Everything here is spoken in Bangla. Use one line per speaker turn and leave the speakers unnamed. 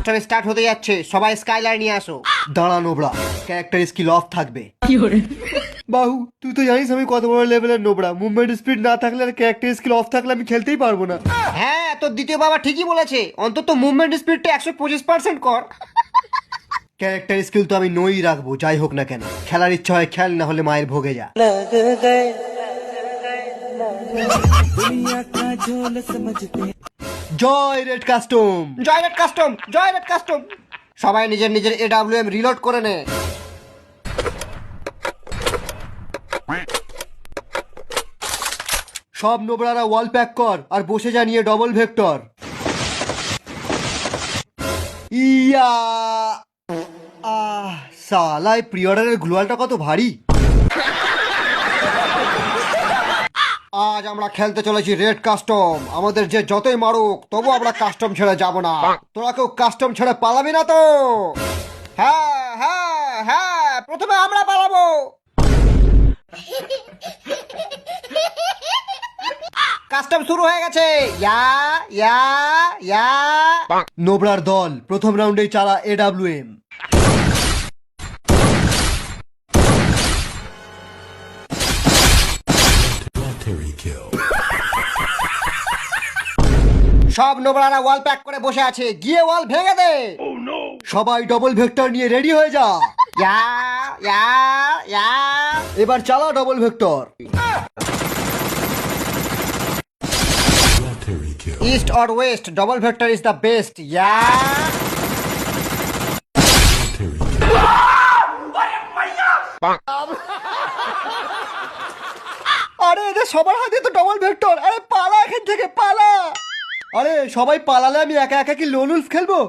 মাস্টার স্টার্ট হতে যাচ্ছে, সবাই স্কাইলার নিয়ে আসো।
দাঁড়া নোবড়া, ক্যারেক্টার স্কিল অফ থাকবে। বাহু, তুই তো জানিস আমি কত বড় লেভেলের নোবড়া। মুভমেন্ট স্পিড না থাকলে আর ক্যারেক্টার স্কিল অফ থাকলে আমি খেলতেই পারবো না।
হ্যাঁ, তোর দ্বিতীয় বাবা ঠিকই বলেছে, অন্তত মুভমেন্ট স্পিডটা 125% কর।
ক্যারেক্টার স্কিল তো আমি নই রাখবো, যাই হোক না কেন। খেলার ইচ্ছা হয় খেল, না হলে মায়ের ভোগে যা। জয় রেড কাস্টম।
জয় রেড কাস্টম, জয় রেড কাস্টম। সবাই নিজের নিজের AWM রিলোড করে নে।
সব নোবড়ারা ওয়াল প্যাক কর আর বসে যা নিয়ে ডবল ভেক্টর। ইয়া সালাই প্রি অর্ডারের গ্লোয়ালটা কত ভারী।
আজ আমরা খেলতে চলেছি রেড কাস্টম। আমাদের যে যতই মারুক তবু আমরা কাস্টম ছেড়ে যাব না। তোরা কেউ কাস্টম ছেড়ে পালাবি না তো? হ্যাঁ হ্যাঁ হ্যাঁ, প্রথমে আমরা পালাবো। কাস্টম শুরু হয়ে গেছে। ইয়া ইয়া ইয়া।
নোবড়ার দল প্রথম রাউন্ডেই চালা AWM।
সব নোবরারা ওয়াল প্যাক করে বসে আছে, গিয়ে ওয়াল ভেঙে দে।
সবাই ডবল ভেক্টর নিয়ে রেডি হয়ে যা।
ইয়া ইয়া ইয়া।
এবার চালা double vector.
East or west, double vector is the best. Yeah.
আরে এদের সবার হাতে তো ডবল ভেক্টর। আরে পালা এখান থেকে, পালা। আরে সবাই পালালে আমি একা একা কি লোন উলফ খেলবো?